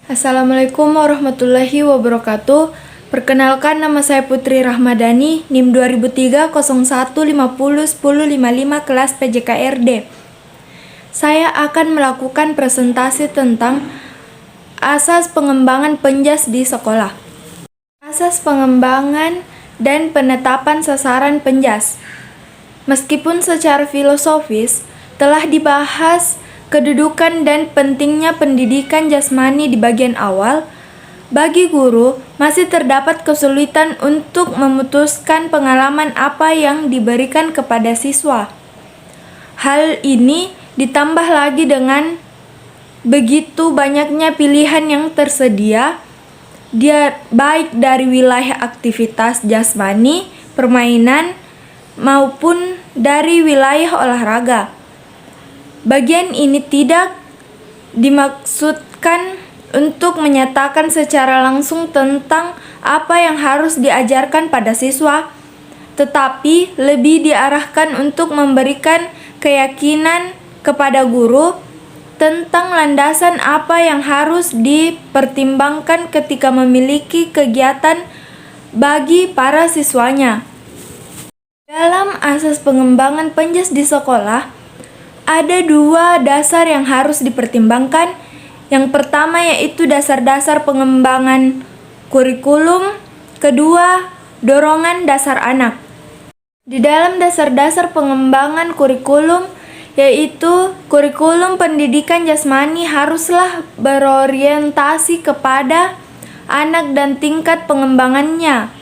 Assalamualaikum warahmatullahi wabarakatuh. Perkenalkan, nama saya Putri Rahmadani, NIM 2003 01 50 10 55 kelas PJKRD. Saya akan melakukan presentasi tentang asas pengembangan penjas di sekolah. Asas pengembangan dan penetapan sasaran penjas. Meskipun secara filosofis telah dibahas kedudukan dan pentingnya pendidikan jasmani di bagian awal, bagi guru masih terdapat kesulitan untuk memutuskan pengalaman apa yang diberikan kepada siswa. Hal ini ditambah lagi dengan begitu banyaknya pilihan yang tersedia, dia baik dari wilayah aktivitas jasmani, permainan, maupun dari wilayah olahraga. Bagian ini tidak dimaksudkan untuk menyatakan secara langsung tentang apa yang harus diajarkan pada siswa, tetapi lebih diarahkan untuk memberikan keyakinan kepada guru tentang landasan apa yang harus dipertimbangkan ketika memiliki kegiatan bagi para siswanya. Dalam asas pengembangan penjas di sekolah, ada dua dasar yang harus dipertimbangkan. Yang pertama yaitu dasar-dasar pengembangan kurikulum, kedua dorongan dasar anak. Di dalam dasar-dasar pengembangan kurikulum, yaitu kurikulum pendidikan jasmani haruslah berorientasi kepada anak dan tingkat pengembangannya.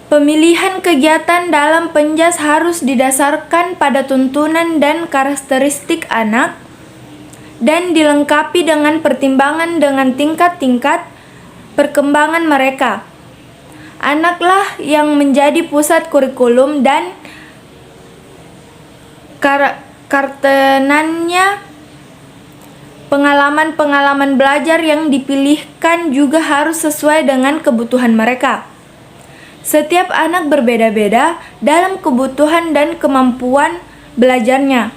Pemilihan kegiatan dalam penjas harus didasarkan pada tuntunan dan karakteristik anak dan dilengkapi dengan pertimbangan dengan tingkat-tingkat perkembangan mereka. Anaklah yang menjadi pusat kurikulum dan karakternya. Pengalaman-pengalaman belajar yang dipilihkan juga harus sesuai dengan kebutuhan mereka. Setiap anak berbeda-beda dalam kebutuhan dan kemampuan belajarnya.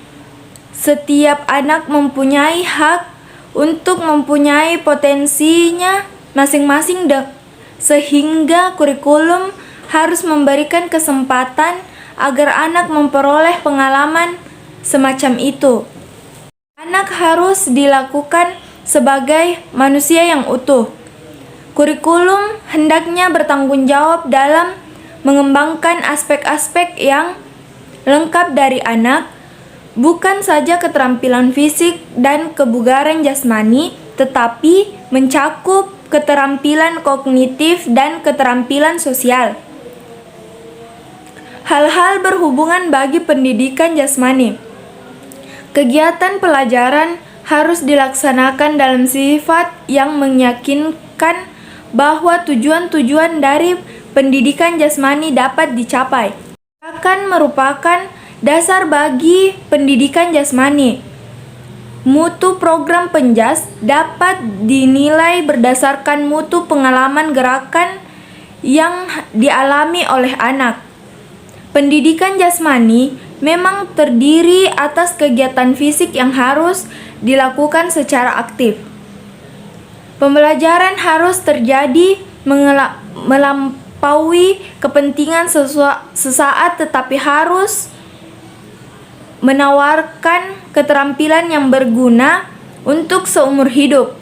Setiap anak mempunyai hak untuk mempunyai potensinya masing-masing, sehingga kurikulum harus memberikan kesempatan agar anak memperoleh pengalaman semacam itu. Anak harus dilakukan sebagai manusia yang utuh. Kurikulum hendaknya bertanggung jawab dalam mengembangkan aspek-aspek yang lengkap dari anak, bukan saja keterampilan fisik dan kebugaran jasmani, tetapi mencakup keterampilan kognitif dan keterampilan sosial. Hal-hal berhubungan bagi pendidikan jasmani. Kegiatan pelajaran harus dilaksanakan dalam sifat yang meyakinkan bahwa tujuan-tujuan dari pendidikan jasmani dapat dicapai. Akan merupakan dasar bagi pendidikan jasmani. Mutu program penjas dapat dinilai berdasarkan mutu pengalaman gerakan yang dialami oleh anak. Pendidikan jasmani memang terdiri atas kegiatan fisik yang harus dilakukan secara aktif. Pembelajaran harus terjadi melampaui kepentingan sesaat, tetapi harus menawarkan keterampilan yang berguna untuk seumur hidup.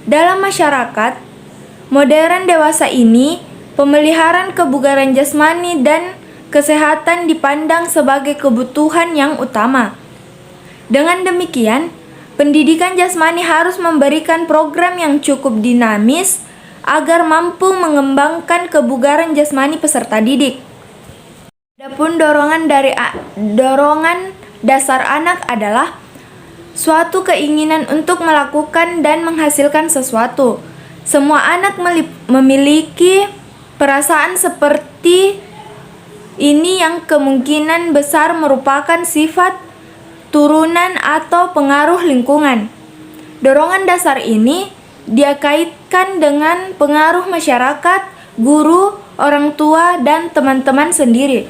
Dalam masyarakat modern dewasa ini, pemeliharaan kebugaran jasmani dan kesehatan dipandang sebagai kebutuhan yang utama. Dengan demikian, pendidikan jasmani harus memberikan program yang cukup dinamis agar mampu mengembangkan kebugaran jasmani peserta didik. Adapun dorongan dasar anak adalah suatu keinginan untuk melakukan dan menghasilkan sesuatu. Semua anak memiliki perasaan seperti ini yang kemungkinan besar merupakan sifat turunan atau pengaruh lingkungan. Dorongan dasar ini dia kaitkan dengan pengaruh masyarakat, guru, orang tua, dan teman-teman sendiri.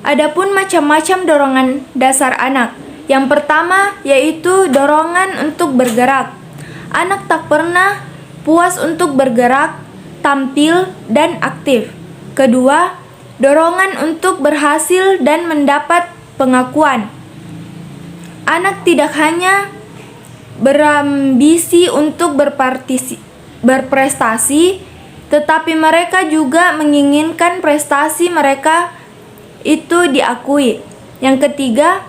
Adapun macam-macam dorongan dasar anak. Yang pertama yaitu dorongan untuk bergerak. Anak tak pernah puas untuk bergerak, tampil, dan aktif. Kedua, dorongan untuk berhasil dan mendapat pengakuan. Anak tidak hanya berambisi untuk berprestasi, tetapi mereka juga menginginkan prestasi mereka itu diakui. Yang ketiga,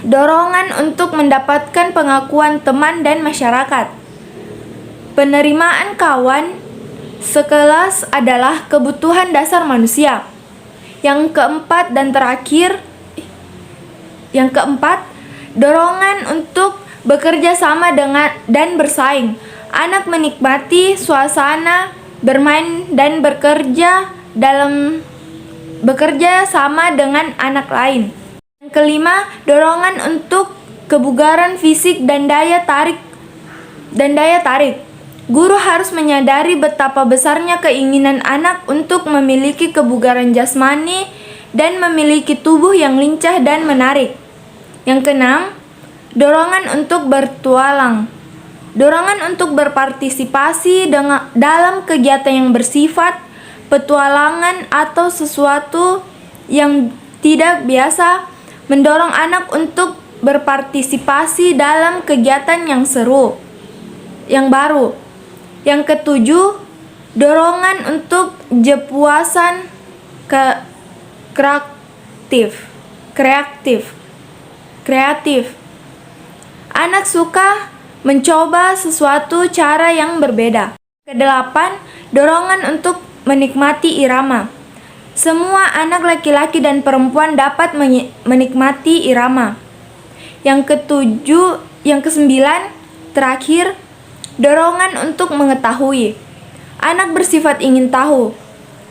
dorongan untuk mendapatkan pengakuan teman dan masyarakat. Penerimaan kawan sekelas adalah kebutuhan dasar manusia. Yang keempat, dorongan untuk bekerja sama dan bersaing. Anak menikmati suasana bermain dan bekerja sama dengan anak lain. Yang kelima, dorongan untuk kebugaran fisik dan daya tarik. Guru harus menyadari betapa besarnya keinginan anak untuk memiliki kebugaran jasmani dan memiliki tubuh yang lincah dan menarik. Yang keenam, dorongan untuk bertualang. Dorongan untuk berpartisipasi dalam kegiatan yang bersifat petualangan atau sesuatu yang tidak biasa mendorong anak untuk berpartisipasi dalam kegiatan yang seru, yang baru. Yang ketujuh, dorongan untuk kepuasan kreatif. Anak suka mencoba sesuatu cara yang berbeda. Kedelapan, dorongan untuk menikmati irama. Semua anak laki-laki dan perempuan dapat menikmati irama. Yang kesembilan, terakhir, dorongan untuk mengetahui. Anak bersifat ingin tahu.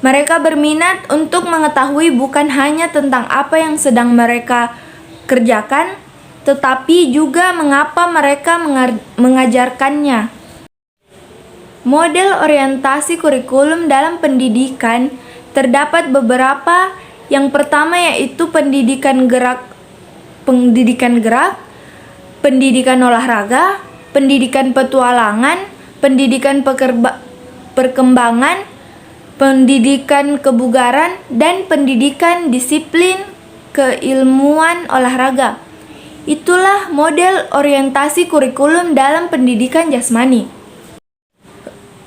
Mereka berminat untuk mengetahui bukan hanya tentang apa yang sedang mereka kerjakan, tetapi juga mengapa mereka mengajarkannya. Model orientasi kurikulum dalam pendidikan terdapat beberapa. Yang pertama yaitu pendidikan gerak, pendidikan olahraga, pendidikan petualangan, pendidikan perkembangan, pendidikan kebugaran, dan pendidikan disiplin keilmuan olahraga. Itulah model orientasi kurikulum dalam pendidikan jasmani.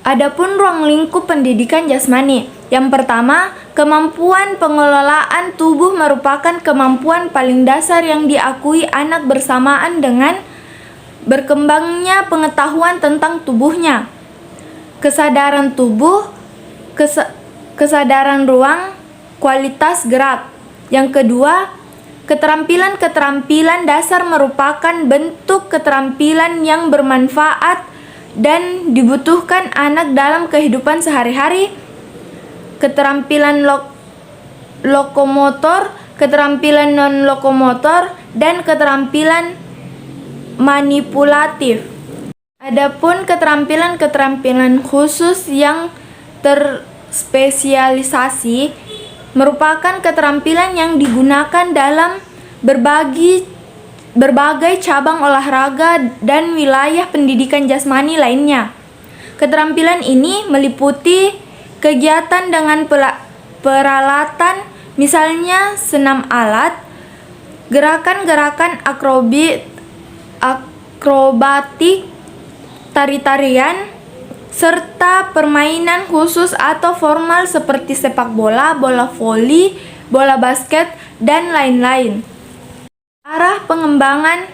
Adapun ruang lingkup pendidikan jasmani. Yang pertama, kemampuan pengelolaan tubuh merupakan kemampuan paling dasar yang diakui anak bersamaan dengan berkembangnya pengetahuan tentang tubuhnya. Kesadaran tubuh, kesadaran ruang, kualitas gerak. Yang kedua, keterampilan dasar merupakan bentuk keterampilan yang bermanfaat dan dibutuhkan anak dalam kehidupan sehari-hari. Keterampilan lokomotor, keterampilan non-lokomotor, dan keterampilan manipulatif. Adapun keterampilan khusus yang terspesialisasi merupakan keterampilan yang digunakan dalam berbagai cabang olahraga dan wilayah pendidikan jasmani lainnya. Keterampilan ini meliputi kegiatan dengan peralatan, misalnya senam alat, gerakan-gerakan akrobatik, tari-tarian, serta permainan khusus atau formal seperti sepak bola, bola voli, bola basket, dan lain-lain. Arah pengembangan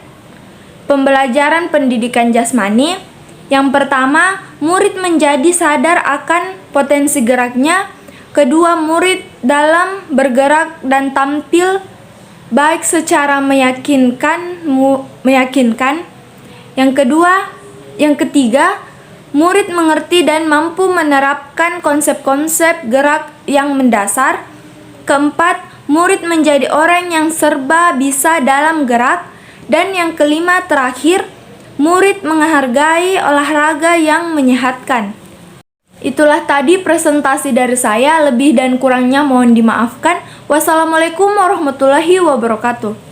pembelajaran pendidikan jasmani. Yang pertama, murid menjadi sadar akan potensi geraknya. Kedua, murid dalam bergerak dan tampil baik secara meyakinkan. Yang ketiga, murid mengerti dan mampu menerapkan konsep-konsep gerak yang mendasar. Keempat, murid menjadi orang yang serba bisa dalam gerak. Dan yang kelima, terakhir, murid menghargai olahraga yang menyehatkan. Itulah tadi presentasi dari saya, lebih dan kurangnya mohon dimaafkan. Wassalamualaikum warahmatullahi wabarakatuh.